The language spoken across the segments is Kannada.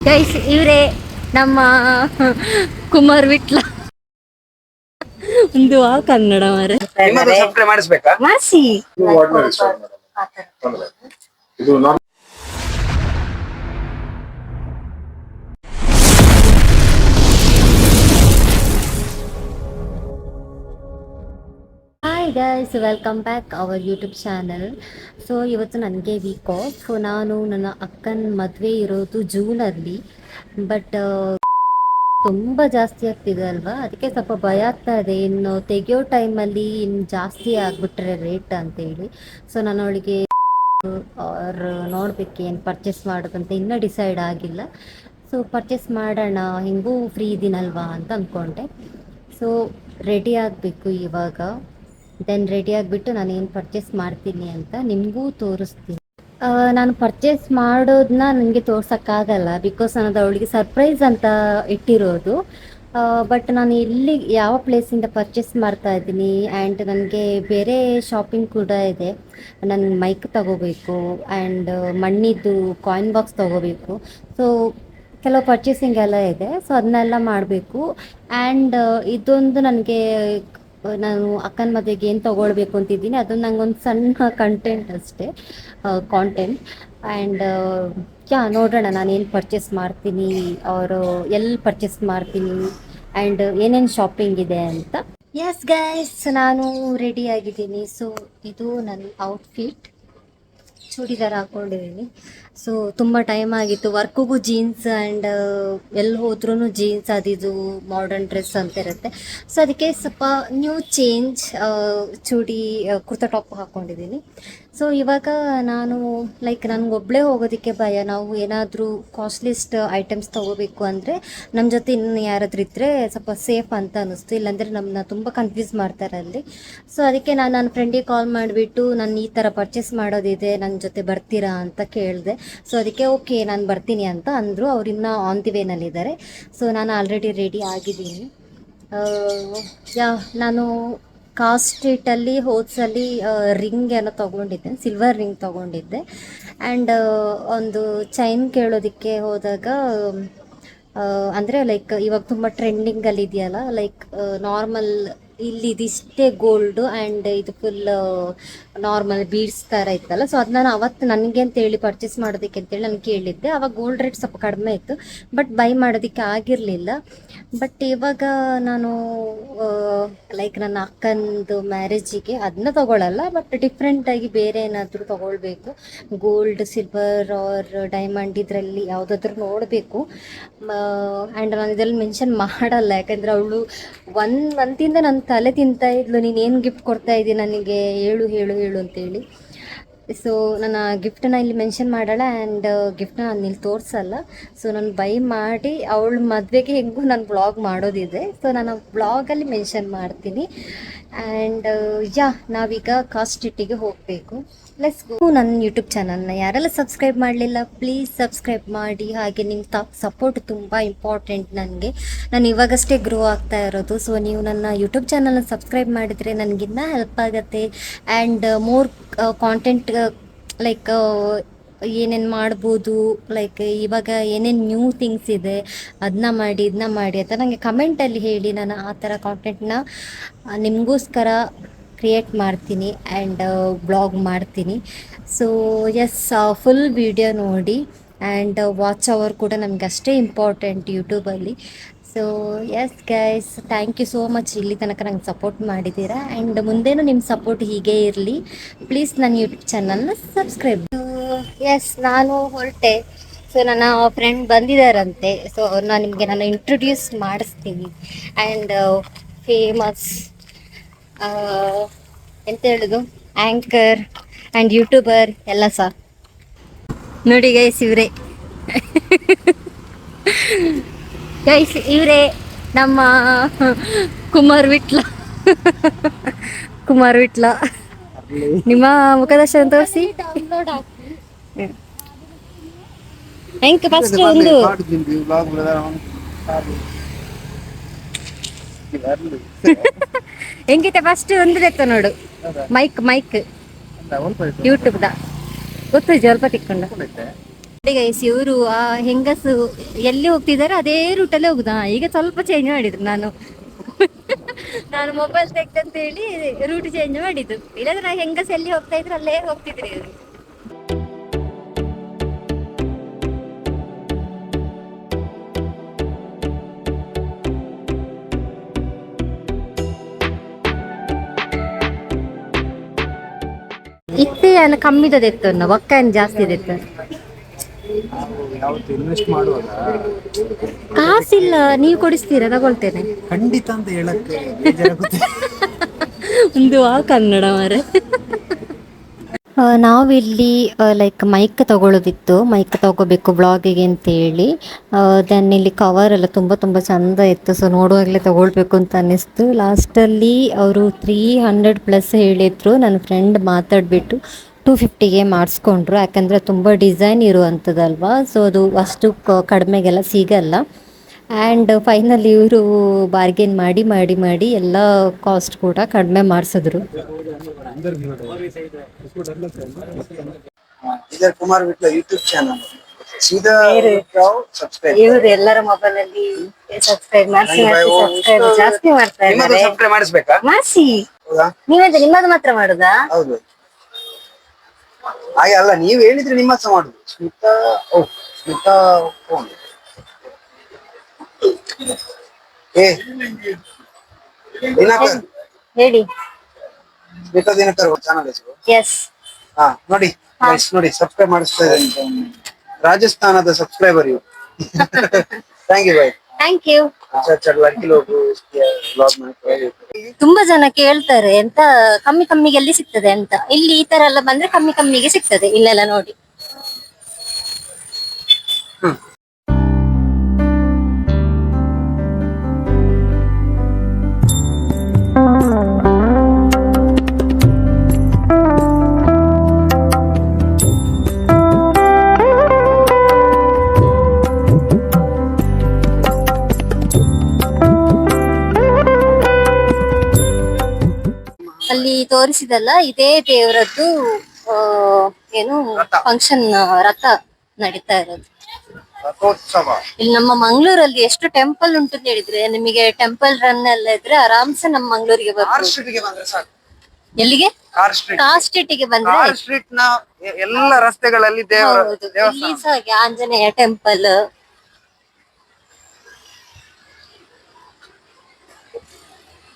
ಗೈಸ್ ಇವರೇ ನಮ್ಮ ಕುಮಾರ್ ವಿಟ್ಲ ಒಂದು ಕನ್ನಡ ಮರೆ ಸಬ್ಸ್ಕ್ರೈಬ್ ಮಾಡಿಸ್ಬೇಕಾ ಮಾಸಿ hi guys welcome back our YouTube channel. So ಇವತ್ತು ನನಗೆ ವೀಕ್ ಆಫ್. ನಾನು ನನ್ನ ಅಕ್ಕನ ಮದುವೆ ಇರೋದು ಜೂನಲ್ಲಿ. ಬಟ್ ತುಂಬ ಜಾಸ್ತಿ ಆಗ್ತಿದೆ ಅಲ್ವಾ, ಅದಕ್ಕೆ ಸ್ವಲ್ಪ ಭಯ ಆಗ್ತಾ ಇದೆ. ಇನ್ನು ತೆಗೆಯೋ ಟೈಮಲ್ಲಿ ಇನ್ನು ಜಾಸ್ತಿ ಆಗಿಬಿಟ್ರೆ ರೇಟ್ ಅಂತೇಳಿ. ಸೊ ನಾನು ಅವಳಿಗೆ ಅವ್ರು ನೋಡ್ಬೇಕು ಏನು ಪರ್ಚೇಸ್ ಮಾಡೋದಂತ ಇನ್ನೂ ಡಿಸೈಡ್ ಆಗಿಲ್ಲ. ಸೊ ಪರ್ಚೇಸ್ ಮಾಡೋಣ, ಹಿಂಗೂ ಫ್ರೀ ಇದೀನಲ್ವಾ ಅಂತ ಅಂದ್ಕೊಂಡೆ. ಸೊ ರೆಡಿ ಆಗಬೇಕು ಇವಾಗ. ದೆನ್ ರೆಡಿ ಆಗಿಬಿಟ್ಟು ನಾನು ಏನು ಪರ್ಚೇಸ್ ಮಾಡ್ತೀನಿ ಅಂತ ನಿಮಗೂ ತೋರಿಸ್ತೀನಿ. ನಾನು ಪರ್ಚೇಸ್ ಮಾಡೋದನ್ನ ನನಗೆ ತೋರ್ಸೋಕ್ಕಾಗಲ್ಲ, ಬಿಕಾಸ್ ನಾನು ಅವಳಿಗೆ ಸರ್ಪ್ರೈಸ್ ಅಂತ ಇಟ್ಟಿರೋದು. ಬಟ್ ನಾನು ಇಲ್ಲಿ ಯಾವ ಪ್ಲೇಸಿಂದ ಪರ್ಚೇಸ್ ಮಾಡ್ತಾ ಇದ್ದೀನಿ, ಆ್ಯಂಡ್ ನನಗೆ ಬೇರೆ ಶಾಪಿಂಗ್ ಕೂಡ ಇದೆ. ನನ್ನ ಮೈಕ್ ತಗೋಬೇಕು, ಆ್ಯಂಡ್ ಮಣ್ಣಿದ್ದು ಕಾಯಿನ್ ಬಾಕ್ಸ್ ತಗೋಬೇಕು. ಸೊ ಕೆಲವು ಪರ್ಚೇಸಿಂಗ್ ಎಲ್ಲ ಇದೆ. ಸೊ ಅದನ್ನೆಲ್ಲ ಮಾಡಬೇಕು. ಆ್ಯಂಡ್ ಇದೊಂದು ನನಗೆ, ನಾನು ಅಕ್ಕನ ಮದುವೆಗೆ ಏನು ತೊಗೊಳ್ಬೇಕು ಅಂತಿದ್ದೀನಿ, ಅದೊಂದು ನಂಗೊಂದು ಸಣ್ಣ ಕಂಟೆಂಟ್ ಅಷ್ಟೇ, ಕಾಂಟೆಂಟ್. ಆ್ಯಂಡ್ ನೋಡೋಣ ನಾನು ಏನು ಪರ್ಚೇಸ್ ಮಾಡ್ತೀನಿ, ಅವರು ಎಲ್ಲಿ ಪರ್ಚೇಸ್ ಮಾಡ್ತೀನಿ, ಆ್ಯಂಡ್ ಏನೇನು ಶಾಪಿಂಗ್ ಇದೆ ಅಂತ. ಎಸ್ ಗೈಸ್, ನಾನು ರೆಡಿ ಆಗಿದ್ದೀನಿ. ಸೊ ಇದು ನನ್ನ ಔಟ್ಫಿಟ್, ಚೂಡಿದಾರ್ ಹಾಕ್ಕೊಂಡಿದ್ದೀನಿ. ಸೊ ತುಂಬ ಟೈಮ್ ಆಗಿತ್ತು. ವರ್ಕಿಗೂ ಜೀನ್ಸ್ ಆ್ಯಂಡ್ ಎಲ್ಲಿ ಹೋದ್ರೂ ಜೀನ್ಸ್, ಅದಿದು ಮಾಡರ್ನ್ ಡ್ರೆಸ್ ಅಂತ ಇರುತ್ತೆ. ಸೊ ಅದಕ್ಕೆ ಸ್ವಲ್ಪ ನ್ಯೂ ಚೇಂಜ್, ಚೂಡಿ ಕುರ್ತಾ ಟಾಪ್ ಹಾಕ್ಕೊಂಡಿದ್ದೀನಿ. ಸೊ ಇವಾಗ ನಾನು ನನಗೊಬ್ಬಳೇ ಹೋಗೋದಕ್ಕೆ ಭಯ. ನಾವು ಏನಾದರೂ ಕಾಸ್ಟ್ಲಿಸ್ಟ್ ಐಟಮ್ಸ್ ತೊಗೋಬೇಕು ಅಂದರೆ ನಮ್ಮ ಜೊತೆ ಇನ್ನು ಯಾರಾದರೂ ಇದ್ದರೆ ಸ್ವಲ್ಪ ಸೇಫ್ ಅಂತ ಅನ್ನಿಸ್ತು. ಇಲ್ಲಾಂದರೆ ನಮ್ಮನ್ನ ತುಂಬ ಕನ್ಫ್ಯೂಸ್ ಮಾಡ್ತಾರೆ ಅಲ್ಲಿ. ಸೊ ಅದಕ್ಕೆ ನಾನು ನನ್ನ ಫ್ರೆಂಡಿಗೆ ಕಾಲ್ ಮಾಡಿಬಿಟ್ಟು, ನಾನು ಈ ಥರ ಪರ್ಚೇಸ್ ಮಾಡೋದಿದೆ, ನನ್ನ ಜೊತೆ ಬರ್ತೀರಾ ಅಂತ ಕೇಳಿದೆ. ಸೊ ಅದಕ್ಕೆ ಓಕೆ ನಾನು ಬರ್ತೀನಿ ಅಂತ ಅಂದರು. ಅವರಿನ್ನ ಆನ್ ದಿ ವೇನಲ್ಲಿದ್ದಾರೆ. ಸೊ ನಾನು ಆಲ್ರೆಡಿ ರೆಡಿ ಆಗಿದ್ದೀನಿ. ನಾನು ಕಾಸ್ಟ್ ಸ್ಟ್ರೀಟಲ್ಲಿ ಹೋದ್ಸಲಿ ರಿಂಗ್ ಏನೋ ತೊಗೊಂಡಿದ್ದೆ, ಸಿಲ್ವರ್ ರಿಂಗ್ ತೊಗೊಂಡಿದ್ದೆ. ಆ್ಯಂಡ್ ಒಂದು ಚೈನ್ ಕೇಳೋದಕ್ಕೆ ಹೋದಾಗ, ಅಂದರೆ ಇವಾಗ ತುಂಬ ಟ್ರೆಂಡಿಂಗಲ್ಲಿ ಇದೆಯಲ್ಲ, ನಾರ್ಮಲ್ ಇಲ್ಲಿ ಇದಿಷ್ಟೇ ಗೋಲ್ಡು ಆ್ಯಂಡ್ ಇದು ಫುಲ್ ನಾರ್ಮಲ್ ಬೀಡ್ಸ್ ಥರ ಇತ್ತಲ್ಲ. ಸೊ ಅದು ನಾನು ಅವತ್ತು ನನಗೆ ಅಂತೇಳಿ ಪರ್ಚೇಸ್ ಮಾಡೋದಕ್ಕೆ ಅಂತೇಳಿ ನಾನು ಕೇಳಿದ್ದೆ. ಆವಾಗ ಗೋಲ್ಡ್ ರೇಟ್ ಸ್ವಲ್ಪ ಕಡಿಮೆ ಇತ್ತು, ಬಟ್ ಬೈ ಮಾಡೋದಕ್ಕೆ ಆಗಿರಲಿಲ್ಲ. ಬಟ್ ಇವಾಗ ನಾನು ನನ್ನ ಅಕ್ಕಂದು ಮ್ಯಾರೇಜಿಗೆ ಅದನ್ನ ತೊಗೊಳ್ಳಲ್ಲ, ಬಟ್ ಡಿಫ್ರೆಂಟಾಗಿ ಬೇರೆ ಏನಾದರೂ ತೊಗೊಳ್ಬೇಕು, ಗೋಲ್ಡ್, ಸಿಲ್ವರ್ ಆರ್ ಡೈಮಂಡ್ ಇದರಲ್ಲಿ ಯಾವುದಾದ್ರೂ ನೋಡಬೇಕು. ಆ್ಯಂಡ್ ನಾನು ಇದರಲ್ಲಿ ಮೆನ್ಷನ್ ಮಾಡಲ್ಲ, ಯಾಕಂದರೆ ಅವಳು 1 ಮಂತಿಂದ ನನ್ನ ತಲೆ ತಿಂತಾ ಇದ್ಲು, ನೀನೇನು ಗಿಫ್ಟ್ ಕೊಡ್ತಾ ಇದ್ದೀನಿ ನನಗೆ, ಹೇಳು ಹೇಳು ಹೇಳು ಅಂತೇಳಿ. ಸೊ ನನ್ನ ಗಿಫ್ಟನ್ನ ಇಲ್ಲಿ ಮೆನ್ಷನ್ ಮಾಡಲ್ಲ, ಆ್ಯಂಡ್ ಗಿಫ್ಟನ್ನ ನಾನು ಇಲ್ಲಿ ತೋರಿಸಲ್ಲ. ಸೊ ನಾನು ಬೈ ಮಾಡಿ ಅವಳ ಮದುವೆಗೆ ಹೆಂಗೂ ನಾನು ವ್ಲಾಗ್ ಮಾಡೋದಿದೆ. ಸೊ ನಾನು ವ್ಲಾಗಲ್ಲಿ ಮೆನ್ಷನ್ ಮಾಡ್ತೀನಿ. ಆ್ಯಂಡ್ ನಾವೀಗ ಕಾಸ್ಟ್ ಸ್ಟ್ರೀಟಿಗೆ ಹೋಗಬೇಕು. Let's go. ನನ್ನ ಯೂಟ್ಯೂಬ್ ಚಾನಲ್ನ ಯಾರೆಲ್ಲ ಸಬ್ಸ್ಕ್ರೈಬ್ ಮಾಡಲಿಲ್ಲ, ಪ್ಲೀಸ್ ಸಬ್ಸ್ಕ್ರೈಬ್ ಮಾಡಿ. ಹಾಗೆ ನಿಮ್ಮ ಸಪೋರ್ಟ್ ತುಂಬ ಇಂಪಾರ್ಟೆಂಟ್ ನನಗೆ. ನಾನು ಇವಾಗಷ್ಟೇ ಗ್ರೋ ಆಗ್ತಾ ಇರೋದು. ಸೊ ನೀವು ನನ್ನ ಯೂಟ್ಯೂಬ್ ಚಾನಲ್ನ ಸಬ್ಸ್ಕ್ರೈಬ್ ಮಾಡಿದರೆ ನನಗಿನ್ನ ಹೆಲ್ಪ್ ಆಗುತ್ತೆ. ಆ್ಯಂಡ್ ಮೋರ್ ಕಾಂಟೆಂಟ್ ಏನೇನು ಮಾಡ್ಬೋದು, ಇವಾಗ ಏನೇನು ನ್ಯೂ ಥಿಂಗ್ಸ್ ಇದೆ ಅದನ್ನ ಮಾಡಿ ಇದನ್ನ ಮಾಡಿ ಅಂತ ನನಗೆ ಕಮೆಂಟಲ್ಲಿ ಹೇಳಿ. ನಾನು ಆ ಥರ ಕಾಂಟೆಂಟ್ನ ನಿಮಗೋಸ್ಕರ ಕ್ರಿಯೇಟ್ ಮಾಡ್ತೀನಿ ಆ್ಯಂಡ್ ಬ್ಲಾಗ್ ಮಾಡ್ತೀನಿ. ಸೊ ಎಸ್, ಫುಲ್ ವಿಡಿಯೋ ನೋಡಿ. ಆ್ಯಂಡ್ ವಾಚ್ ಅವರ್ ಕೂಡ ನಮ್ಗೆ ಅಷ್ಟೇ ಇಂಪಾರ್ಟೆಂಟ್ ಯೂಟ್ಯೂಬಲ್ಲಿ. So yes guys, thank you so much ಇಲ್ಲಿ ತನಕ ನಂಗೆ ಸಪೋರ್ಟ್ ಮಾಡಿದ್ದೀರಾ. ಆ್ಯಂಡ್ ಮುಂದೇನು ನಿಮ್ಮ ಸಪೋರ್ಟ್ ಹೀಗೆ ಇರಲಿ. ಪ್ಲೀಸ್ ನನ್ನ ಯೂಟ್ಯೂಬ್ ಚಾನಲ್ನ ಸಬ್ಸ್ಕ್ರೈಬ್. ಎಸ್, ನಾನು ಹೊರಟೆ. ಸೊ ನನ್ನ ಫ್ರೆಂಡ್ ಬಂದಿದ್ದಾರಂತೆ. ಸೊ ನಾನು ನಿಮಗೆ ಇಂಟ್ರೊಡ್ಯೂಸ್ ಮಾಡಿಸ್ತೀನಿ. ಆ್ಯಂಡ್ ಫೇಮಸ್ ಎಂತ ಹೇಳೋದು, ಆ್ಯಂಕರ್ ಆ್ಯಂಡ್ ಯೂಟ್ಯೂಬರ್ ಎಲ್ಲ ಸಹ ನೋಡಿ ಗೈಸ್. ಇವರೇ ನಮ್ಮ ಕುಮಾರ್ ವಿಟ್ಲ. ನಿಮ್ಮ ಮುಖದರ್ಶನ ತೋರಿಸಿ. ಹೆಂಗೆ ಫಸ್ಟ್ ಒಂದು ಹೆಂಗಿತೆ ಫಸ್ಟ್ ಒಂದು ಎತ್ತ ನೋಡು. ಮೈಕ್ ಯೂಟ್ಯೂಬ್ದ ಗೊತ್ತು, ಸ್ವಲ್ಪ ತಿಕ್ಕೊಂಡ ಗೈಸ್ ಇವರು ಆ ಹೆಂಗಸು ಎಲ್ಲಿ ಹೋಗ್ತಿದ್ದಾರೆ ಅದೇ ರೂಟಲ್ಲೇ ಹೋಗುದಾ. ಈಗ ಸ್ವಲ್ಪ ಚೇಂಜ್ ಮಾಡಿದ್ರು. ನಾನು ಮೊಬೈಲ್ ತೆಗ್ದಂತ ಹೇಳಿ ರೂಟ್ ಚೇಂಜ್ ಮಾಡಿದ್ದು. ಇಲ್ಲಾಂದ್ರೆ ನಾ ಹೆಂಗಸ ಎಲ್ಲಿ ಹೋಗ್ತಾ ಇದ್ರು ಅಲ್ಲೇ ಹೋಗ್ತಿದ್ರಿ ಇವರು. ಇತ್ತೆ ಅನ್ನ ಕಮ್ಮಿದದೆತ್ತು ಒಕ್ಕ ಜಾಸ್ತಿ ಇದೆತ್ತು. ಇನ್ವೆಸ್ಟ್ ಮಾಡುವಾಗ ಕಾಸಿಲ್ಲ, ನೀವು ಕೊಡಿಸ್ತೀರಾ? ತಗೊಳ್ತೇನೆ ಖಂಡಿತ ಅಂತ ಹೇಳಕ್ಕೆ ಬೇಜಾರಾಗುತ್ತೆ. ಒಂದು ಆ ಕನ್ನಡ ಮಾರೆ. ನಾವಿಲ್ಲಿ ಲೈಕ್ ಮೈಕ್ ತಗೊಳ್ಳೋದಿತ್ತು, ಮೈಕ್ ತಗೋಬೇಕು ಬ್ಲಾಗಿಗೆ ಅಂತೇಳಿ. ದೆನ್ ಇಲ್ಲಿ ಕವರ್ ಎಲ್ಲ ತುಂಬ ತುಂಬ ಚೆಂದ ಇತ್ತು. ಸೊ ನೋಡುವಾಗಲೇ ತಗೊಳ್ಬೇಕು ಅಂತ ಅನ್ನಿಸ್ತು. ಲಾಸ್ಟಲ್ಲಿ ಅವರು 300+ ಹೇಳಿದರು. ನನ್ನ ಫ್ರೆಂಡ್ ಮಾತಾಡಿಬಿಟ್ಟು 250ಗೆ ಮಾಡಿಸ್ಕೊಂಡ್ರು. ಯಾಕಂದರೆ ತುಂಬ ಡಿಸೈನ್ ಇರುವಂಥದ್ದಲ್ವಾ, ಸೊ ಅದು ಅಷ್ಟು ಕಡಿಮೆಗೆಲ್ಲ ಸಿಗಲ್ಲ. ಆ್ಯಂಡ್ ಫೈನಲಿ ಇವರು ಬಾರ್ಗೇನ್ ಮಾಡಿ ಮಾಡಿ ಮಾಡಿ ಎಲ್ಲ ಕಾಸ್ಟ್ ಕೂಡ ಕಡಿಮೆ ಮಾಡಿಸಿದ್ರು. इधर कुमार विट्ला यूट्यूब चैनल सीधा सब्सक्राइब ಇವರು ಎಲ್ಲರ ಮೊಬೈಲ್ ಅಲ್ಲಿ ಸಬ್ಸ್ಕ್ರೈಬ್ ಮಾಡಿಸಿ ಸಬ್ಸ್ಕ್ರೈಬ್ ಜಾಸ್ತಿ ಮಾಡ್ತಾ ಇದ್ದಾರೆ. ಸಬ್ಸ್ಕ್ರೈಬ್ ಮಾಡಿಸ್ಬೇಕಾ? ಮಾಡಿಸಿ. ಹೌದಾ? ನೀವೆಂತ ನಿಮ್ಮದು ಮಾತ್ರ ಮಾಡುದಾ? ಹೌದು. ಹಾಗೆ ಅಲ್ಲ, ನೀವು ಹೇಳಿದ್ರೆ ನಿಮ್ಮ ಸಹ ಮಾಡುದು. ಸ್ಮಿತಾ ಸ್ಮಿತಾ ಫೋನ್ ದಿನಕರ್ ಹೇಳಿ. ಸ್ಮಿತಾ ದಿನಕರ್ ಚಾನಲ್ ಹೆಸರು. ಎಸ್. ಹಾ ನೋಡಿ ನೋಡಿ, ಸಬ್ಸ್ಕ್ರೈಬ್ ಮಾಡಿಸ್ತಾ ಇದ್ದಾರೆ. ರಾಜಸ್ಥಾನದ ಸಬ್ಸ್ಕ್ರೈಬರ್ ಇವು. Thank you bye. Thank you. ತುಂಬಾ ಜನ ಕೇಳ್ತಾರೆ ಎಂತ ಕಮ್ಮಿ ಕಮ್ಮಿಗೆ ಎಲ್ಲಿ ಸಿಗ್ತದೆ ಅಂತ. ಇಲ್ಲಿ ಈ ತರ ಎಲ್ಲ ಬಂದ್ರೆ ಕಮ್ಮಿ ಕಮ್ಮಿಗೆ ಸಿಗ್ತದೆ ಇಲ್ಲೆಲ್ಲ ನೋಡಿ. ಅಲ್ಲಿ ತೋರಿಸಿದಲ್ಲ, ಇದೇ ದೇವರದ್ದು ಏನು ಫಂಕ್ಷನ್ ರಥ ನಡೀತಾ ಇರೋದು. ಇಲ್ಲಿ ನಮ್ಮ ಮಂಗಳೂರಲ್ಲಿ ಎಷ್ಟು ಟೆಂಪಲ್ ಉಂಟು ಅಂತ ಹೇಳಿದ್ರೆ, ನಿಮಗೆ ಟೆಂಪಲ್ ರನ್ ಎಲ್ಲ ಇದ್ರೆ ಆರಾಮ್ಸೆ ನಮ್ಮ ಮಂಗಳೂರಿಗೆ ಬರ್ಬೋದು. ಎಲ್ಲಿಗೆ? ಕಾರ್ ಸ್ಟ್ರೀಟಿಗೆ ಬಂದ್ರೆ ಸ್ಟ್ರೀಟ್ ನ ಎಲ್ಲ ರಸ್ತೆಗಳಲ್ಲಿ ಇಲ್ಲಿ ಸಹ ಹಾಗೆ ಆಂಜನೇಯ ಟೆಂಪಲ್.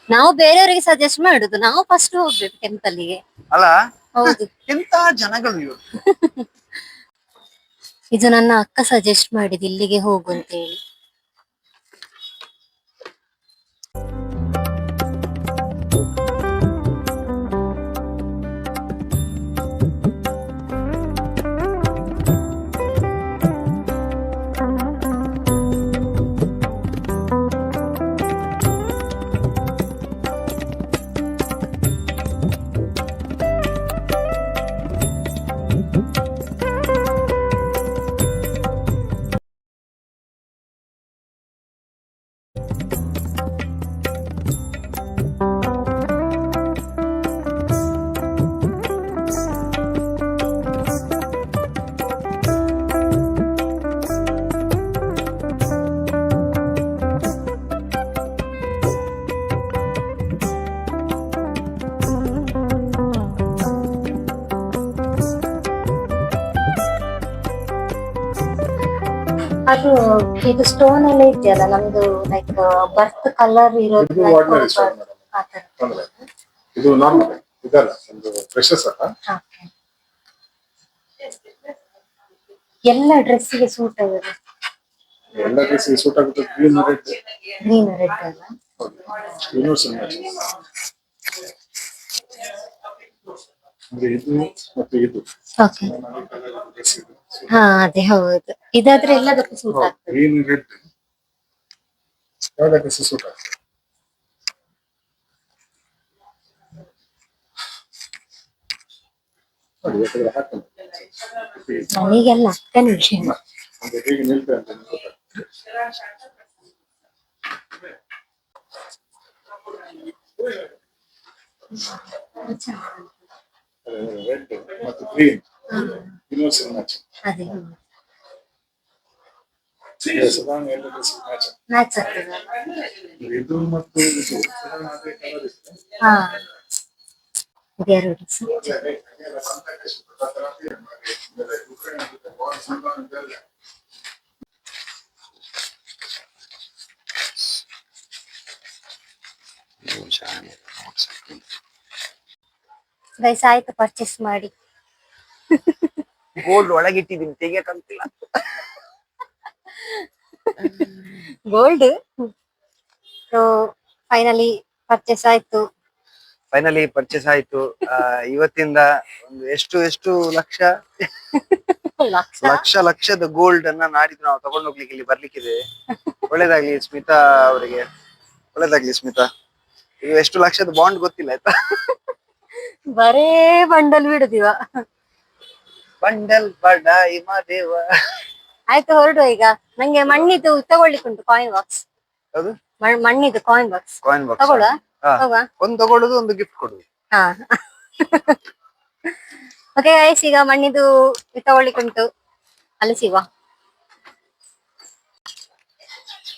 ನಾವು ಬೇರೆಯವರಿಗೆ ಸಜೆಸ್ಟ್ ಮಾಡುದು, ನಾವು ಫಸ್ಟ್ ಹೋಗ್ಬೇಕು ಟೆಂಪಲ್ಗೆ. ಅಲ್ಲ, ಹೌದು. ಎಂತ ಜನಗಳು ಇವರು. ಇದು ನನ್ನ ಅಕ್ಕ ಸಜೆಸ್ಟ್ ಮಾಡಿದ್ ಇಲ್ಲಿಗೆ ಹೋಗು ಅಂತ ಹೇಳಿ. ಅದು ಇದು ಸ್ಟೋನ್ ಎಲ್ಲ ಇದೆಯಲ್ಲ ನಮ್ದು, ಲೈಕ್ ಬರ್ತ್ ಕಲರ್ ಇರೋದು. ಇದು ನಾರ್ಮಲ್ ಇದಲ್ಲ, ಒಂದು ಫ್ರೆಶಸ್ ಅಲ್ಲ. ಎಲ್ಲ ಡ್ರೆಸ್ಸಿಗೆ ಸೂಟ್ ಆಗುತ್ತೆ. ಎಲ್ಲ ಡ್ರೆಸ್ಸಿಗೆ ಸೂಟ್ ಆಗುತ್ತೆ. ಗ್ರೀನ್ ರೆಡ್ ಅಲ್ಲ, ಯೂನಿವರ್ಸಲ್ ಅಂದ್ರೆ ಇದು ಮತ್ತೆ ಇದು. ಓಕೆ. ಹಾ ಅದೇ ಹೌದು, ಇದಾದ್ರೆ ಎಲ್ಲದಕ್ಕೂ ಸೂಟ್ ಆಗ್ತದೆ. ಗ್ರೀನ್ ರೆಡ್ ಯಾವ್ದು ಡ್ರೆಸ್ ಸೂಟ್ ಆಗ್ತದೆ? ನನಗೆಲ್ಲ ಅಕ್ಕನ ವಿಷಯ. ಹೇಗೆ ನಿಲ್ತದೆ ಅಂತ ರೆಡ್ ಮತ್ತು ಗ್ರೀನ್ ಯೂನಿವರ್ಸಲ್ ಮ್ಯಾಚಿಂಗ್. ಅದೇ ಸಾಧಾರಣ ಎರಡು ಡ್ರೆಸ್ ಮ್ಯಾಚ್. ಮ್ಯಾಚ್ ಆಗ್ತದೆ. ಇದು ಮತ್ತು ಇದು ಸಾಧಾರಣ ಅದೇ ಕಲರ್ ಇರುತ್ತೆ. ಹಾ ಇದೆರಡು ಗೈಸ್ ಆಯ್ತು ಪರ್ಚೇಸ್ ಮಾಡಿ. ಗೋಲ್ಡ್ ಒಳಗಿಟ್ಟಿದ್ದೀನಿ ತೆಗಿಯಕಂತಿಲ್ಲ. ಗೋಲ್ಡ್ ಸೊ ಫೈನಲಿ ಪರ್ಚೇಸ್ ಆಯ್ತು. ಫೈನಲಿ ಪರ್ಚೇಸ್ ಆಯ್ತು. ಇವತ್ತಿಂದ ಒಂದು ಎಷ್ಟು ಎಷ್ಟು ಲಕ್ಷ ಲಕ್ಷದ ಗೋಲ್ಡ್ ಅನ್ನ ನಾಡಿದ್ದು ನಾವು ತಗೊಂಡು ಹೋಗ್ಲಿಕ್ಕೆ ಇಲ್ಲಿ ಬರ್ಲಿಕ್ಕಿದೆ. ಒಳ್ಳೇದಾಗ್ಲಿ ಸ್ಮಿತಾ ಅವರಿಗೆ, ಒಳ್ಳೇದಾಗ್ಲಿ ಸ್ಮಿತಾ. ಇದು ಎಷ್ಟು ಲಕ್ಷದ ಬಾಂಡ್ ಗೊತ್ತಿಲ್ಲ ಆಯ್ತಾ. ಬರೇ ಬಂಡಲ್ ಬಿಡುದಿವ. ಬಂಡಲ್ ಬಡಾಯಿ ಮಾದೇವ. ಆಯ್ತು ಹೊರಡುವ ಈಗ. ನಂಗೆ ಮಣ್ಣಿದು ತಗೊಳ್ಳಿಕ್ಕುಂಟು ಕಾಯಿನ್ ಬಾಕ್ಸ್. ಹೌದು ಮಣ್ಣಿದು ಕಾಯಿನ್ ಬಾಕ್ಸ್ ಕಾಯಿನ್ ಬಾಕ್ಸ್ ತಗೊಳ್ಳುವ. ಹೋಗುವ. ಒಂದು ತಗೊಳ್ಳೋದು, ಒಂದು ಗಿಫ್ಟ್ ಕೊಡುದು. ಹಾ ಓಕೆ ಗೈಸ್, ಈಗ ಮಣ್ಣಿದು ತಗೊಳ್ಳಿಕ್ಕುಂಟು, ಅಲ್ಲಿ ಸಿಗುವ.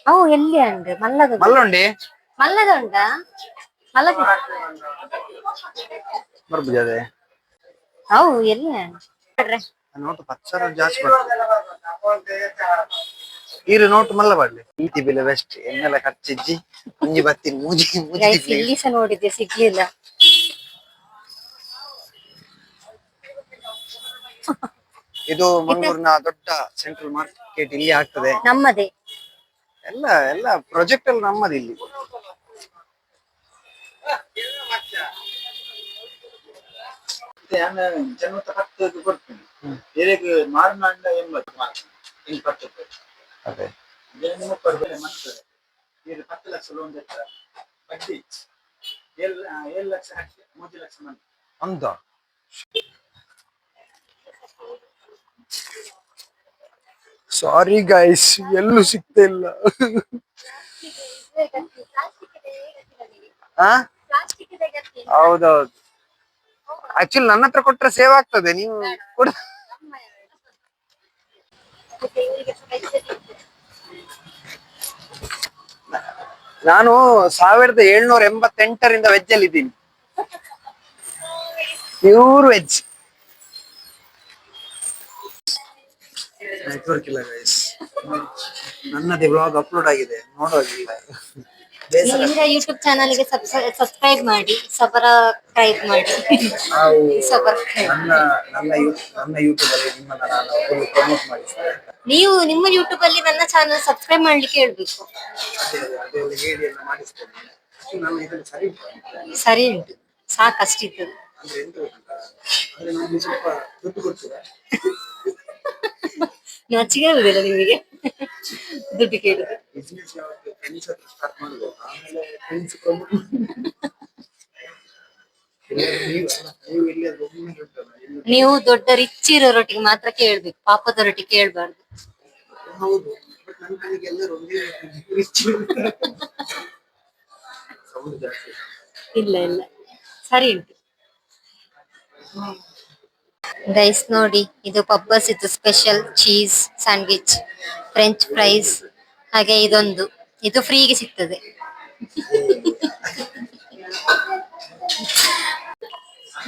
ಅವು ಎಲ್ಲಿ ಅಂದ್ರೆ ಮಲ್ಲದ ಮಲ್ಲೊಂಡಿ ಮಲ್ಲದ ಉಂಟಾ? ಮಲ್ಲದ ಬರ್ಬುಜಾದೆ ಅವು ಎಲ್ಲಿ ನೋಟು 10,000 ಜಾಸ್ತಿ ಬರ್ತದೆ. ಈರು ನೋಟು ಮಲ್ಲ ಬಾಡ್ಲಿ ಈತಿ ಬೆಲೆ ಬೆಸ್ಟ್. ಎನ್ನೆಲ್ಲ ಖರ್ಚಿಜ್ಜಿ ಮುಂಜಿ ಬತ್ತೀನಿ ಮೂಜಿ ಗೈಸ್ ಇಲ್ಲಿ ಸಹ ನೋಡಿದ್ದೆ, ಸಿಗ್ಲಿಲ್ಲ. ಇದು ಮಂಗಳೂರಿನ ದೊಡ್ಡ ಸೆಂಟ್ರಲ್ ಮಾರ್ಕೆಟ್ ಇಲ್ಲಿ ಆಗ್ತದೆ. ನಮ್ಮದೇ ಎಲ್ಲ ಎಲ್ಲ ಪ್ರಾಜೆಕ್ಟ್ ಎಲ್ಲ ನಮ್ಮದು ಇಲ್ಲಿ. ಅದೇ ಅಂತ ಸಾರಿ ಗೈಸ್, ಎಲ್ಲೂ ಸಿಗ್ತಾ ಇಲ್ಲ. ಹೌದೌದು, ಆಕ್ಚುಲಿ ನನ್ನ ಹತ್ರ ಕೊಟ್ರೆ ಸೇವ್ ಆಗ್ತದೆ. ನೀವು ಕೊಡ. ನಾನು 1788ರಿಂದ ವೆಜ್ ಅಲ್ಲಿ ಇದ್ದೀನಿ. Pure veg. ನೆಟ್ವರ್ಕ್ ಇಲ್ಲ ಗೈಸ್. ನನ್ನದೇ ಬ್ಲಾಗ್ ಅಪ್ಲೋಡ್ ಆಗಿದೆ, ನೋಡೋದಿಲ್ಲ. ಯೂಟ್ಯೂಬ್ ಚಾನಲ್ ಗೆ ಸಬ್ಸ್ಕ್ರೈಬ್ ಮಾಡಿ, ಸಬ್ಸ್ಕ್ರೈಬ್ ಮಾಡಿ. ನನ್ನ ಯೂಟ್ಯೂಬ್ ಅಲ್ಲಿ ನಿಮ್ಮನ್ನ ನಾನು ಫುಲ್ ಪ್ರಮೋಟ್ ಮಾಡಿಸ್ತೇನೆ. ನೀವು ನಿಮ್ಮ ಯೂಟ್ಯೂಬ್ ಅಲ್ಲಿ ನನ್ನ ಚಾನಲ್ ಸಬ್ಸ್ಕ್ರೈಬ್ ಮಾಡ್ಲಿಕ್ಕೆ ಹೇಳ್ಬೇಕು. ಅದೆಲ್ಲ ಹೇಳಿ ಎಲ್ಲ ಮಾಡಿಸ್ತೇನೆ. ನನ್ನ ಇದರಲ್ಲಿ ಸರಿ ಉಂಟು. ಸರಿ ಉಂಟು, ಸಾಕಷ್ಟಿತ್ತು. ಅಂದ್ರೆ ಎಂತ ಗೊತ್ತುಂಟಾ, ಅಂದ್ರೆ ನನಗೆ ಸ್ವಲ್ಪ ದುಡ್ಡು ಕೊಡ್ತೀರಾ? ನಾಚಿಕೆ ಆಗುದಿಲ್ಲ ನಿಮಗೆ ದುಡ್ಡು ಕೇಳುದು? ಬಿಸ್ನೆಸ್ ಯಾವತ್ತು ಫ್ರೆಂಡ್ಸ್ ಹತ್ರ ಸ್ಟಾರ್ಟ್ ಮಾಡುದು, ಆಮೇಲೆ ಫ್ರೆಂಡ್ಸ್ ನೀವು ಇಲ್ಲಿ ಒಮ್ಮೆ ಹೇಳ್ತಲ್ಲ. ನೀವು ದೊಡ್ಡ ರಿಚ್ ಇರೋರೊಟ್ಟಿಗೆ ಮಾತ್ರ ಕೇಳ್ಬೇಕು, ಪಾಪದೊರೊಟ್ಟಿಗೆ ಕೇಳ್ಬಾರ್ದು. ಹೌದು, ಬಟ್ ನನ್ನ ಕಣ್ಣಿಗೆ ಎಲ್ಲರೂ ಒಂದೇ ರಿಚ್ ಸೌಂಡ್ ಜಾಸ್ತಿ. ಇಲ್ಲ ಇಲ್ಲ, ಸರಿ ಉಂಟು. ಗೈಸ್ ನೋಡಿ, ಇದು ಪಬ್ಬಸ್ ಇದು special cheese sandwich, French fries, ಹಾಗೆ ಇದು ಫ್ರೀಗೆ ಸಿಗ್ತದೆ.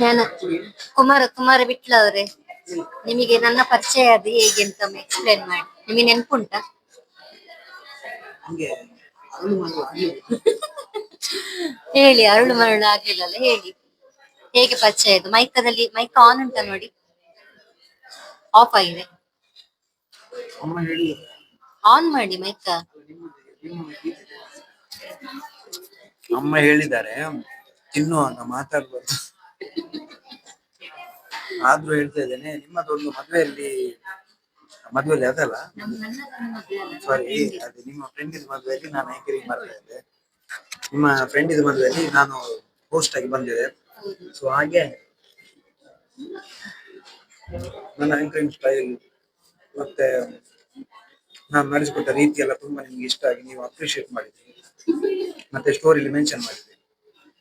ನಾನು ಕುಮಾರ ಬಿಟ್ಲ ಅವ್ರೆ, ನಿಮಗೆ ನನ್ನ ಪರಿಚಯ ಅದು ಹೇಗೆ ಅಂತ ಎಕ್ಸ್ಪ್ಲೇನ್ ಮಾಡಿ. ನಿಮಗೆ ನೆನ್ಪುಂಟಾ? ಹೇಳಿ, ಅರಳು ಮರಳು ಆಗ್ಲಿಲ್ಲಲ್ಲ, ಹೇಳಿ ಹೇಗೆ ಪರಿಚಯ ಇದು. ಮೈಕ್ ಆನ್ ಉಂಟಾ ನೋಡಿ? ಆಫ್ ಆಗಿದೆ, ಆನ್ ಮಾಡಿ ಮೈಕ್. ಅಮ್ಮ ಹೇಳಿದ್ದಾರೆ ತಿನ್ನುವಾಗ ಮಾತಾಡ್ಬಾರ್ದು, ಆದ್ರೂ ಹೇಳ್ತಾ ಇದ್ದೇನೆ. ನಿಮ್ಮದೊಂದು ಮದುವೆಯಲ್ಲಿ ಅದಲ್ಲ, ಸಾರಿ, ಅದು ನಿಮ್ಮ ಫ್ರೆಂಡ್ ಇದ್ ಮದುವೆಯಲ್ಲಿ ನಾನು ಆಂಕರಿಂಗ್ ಮಾಡ್ತಾ ಇದ್ದೆ. ನಿಮ್ಮ ಫ್ರೆಂಡ್ ಇದ್ ಮದುವೆಯಲ್ಲಿ ನಾನು ಹೋಸ್ಟ್ ಆಗಿ ಬಂದಿದ್ದೆ. ಸೊ ಹಾಗೆ ನನ್ನ ಆಂಕರಿಂಗ್ ಸ್ಟೈಲ್ ಮತ್ತೆ ನಾನು ನಡೆಸಿಕೊಟ್ಟ ರೀತಿ ಎಲ್ಲ ತುಂಬಾ ನಿಮ್ಗೆ ಇಷ್ಟ ಆಗಿ ನೀವು ಅಪ್ರಿಶಿಯೇಟ್ ಮಾಡಿದ್ರಿ, ಮತ್ತೆ ಸ್ಟೋರಿಲಿ ಮೆನ್ಷನ್ ಮಾಡಿದ್ರಿ.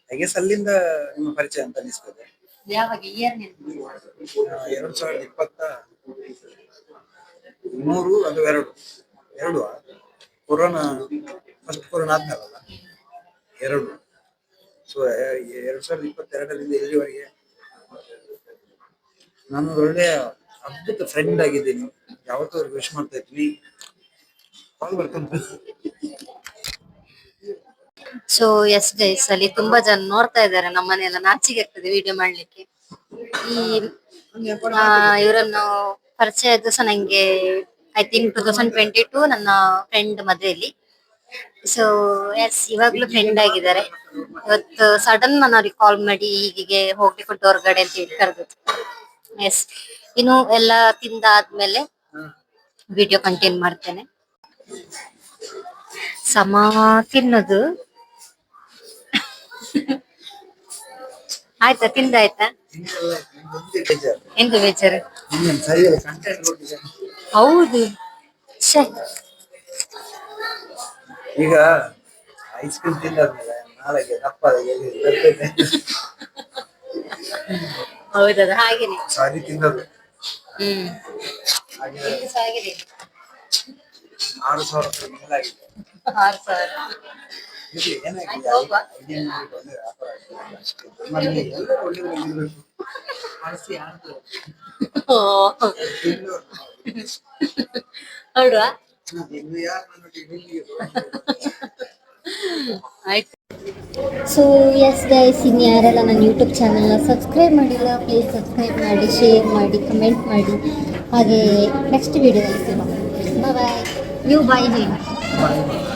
ಹಾಗೆ ಅಲ್ಲಿಂದ ನಿಮ್ಮ ಪರಿಚಯ ಅಂತ ಅನಿಸ್ತದೆ. ಯಾವಾಗ ಇಯರ್ 2023 ಅದು 2 ಎರಡು ಕೊರೋನಾ ಫಸ್ಟ್ ಕೊರೋನಾ ಆದ್ಮೇಲಲ್ಲ ಎರಡು. ಸೊ 2022ರಿಂದ ಇಲ್ಲಿವರೆಗೆ ನಾನು ಒಳ್ಳೆಯ ಅದ್ಭುತ ಫ್ರೆಂಡ್ ಆಗಿದ್ದೀನಿ. ಯಾವತ್ತೂ ಅವ್ರಿಗೆ ವಿಶ್ ಮಾಡ್ತಾ ಇದ್ವಿ. ವೆಲ್ಕಮ್. ಸೊ ಎಸ್ ಗೈಸ್, ಅಲ್ಲಿ ತುಂಬಾ ಜನ ನೋಡ್ತಾ ಇದ್ದಾರೆ. ನಮ್ಮನೆಲ್ಲ ನಾಚಿಕೆ ಆಗ್ತದೆ ವಿಡಿಯೋ ಮಾಡ್ಲಿಕ್ಕೆ. ಈ ಇವರನ್ನು ಪರಿಚಯ ಆಯ್ತು ಸಹ ನಂಗೆ ಐ ಥಿಂಕ್ 2022 ನನ್ನ ಫ್ರೆಂಡ್ ಮದುವೆಯಲ್ಲಿ. ಸೊ ಎಸ್, ಇವಾಗ್ಲೂ ಫ್ರೆಂಡ್ ಆಗಿದ್ದಾರೆ. ಇವತ್ತು ಸಡನ್ ನಾನು ಅವ್ರಿಗೆ ಕಾಲ್ ಮಾಡಿ ಹೀಗೆ ಹೋಗ್ಲಿಕ್ಕೆ ಹೊರಗಡೆ ಅಂತ ಹೇಳಿ ಕರೆದದ್ದು. ಎಸ್, ಇನ್ನು ಎಲ್ಲ ತಿಂದಾದ್ಮೇಲೆ ವಿಡಿಯೋ ಕಂಟಿನ್ಯೂ ಮಾಡ್ತೇನೆ. ಸಮ ತಿನ್ನೋದು ಆಯ್ತಾ? ತಿಂದಾಯ್ತಾ? ಎಂತ ಬೇಜಾರು? ಹೌದು. ಛೆ, ಈಗ ಐಸ್ ಕ್ರೀಮ್ ತಿಂದಾದ್ಮೇಲೆ ನಾಳೆಗೆ ದಪ್ಪಾಗಿ ಬರ್ತದೆ. ಹೌದದ ಹಾಗೇನೆ. ಸಾರಿ ತಿಂದದ್ದು ಹಾಗೆ ಆಗಿದೆ. 6,000 ರೂಪಾಯಿ ಮೇಲಾಗಿದೆ. 6,000. ಇದು ಏನಾಗಿದೆ? ಆಯ್ತು, ಹೋಗುವ. idea ಮಾಡಿ ಒಳ್ಳೆ ವ್ಯಾಪಾರ ಆಗ್ತದೆ ಅಷ್ಟೇ. ನಮಗೆ ಎಲ್ಲರೂ ಒಳ್ಳೆಯದಾಗಿರ್ಬೇಕು. ಮನಸ್ಸು ಯಾರ್ದು? ಓ, ಹೊರಡುವ? ಇನ್ನು ಯಾರು ನನ್ನೊಟ್ಟಿಗೆ ಆಯ್ತು. ಸೊ ಎಸ್ ಗೈಸ್, ಇನ್ನು ಯಾರೆಲ್ಲ ನನ್ನ ಯೂಟ್ಯೂಬ್ ಚಾನಲ್ನ ಸಬ್ಸ್ಕ್ರೈಬ್ ಮಾಡಿಲ್ಲ, ಪ್ಲೀಸ್ ಸಬ್ಸ್ಕ್ರೈಬ್ ಮಾಡಿ, ಶೇರ್ ಮಾಡಿ, ಕಮೆಂಟ್ ಮಾಡಿ. ಹಾಗೆ ನೆಕ್ಸ್ಟ್ ವಿಡಿಯೋದಲ್ಲಿ ಸಿಗೋಣ. ಬಾಯ್. ನೀವು ಬಾಯ್ ಹೇಳಿ.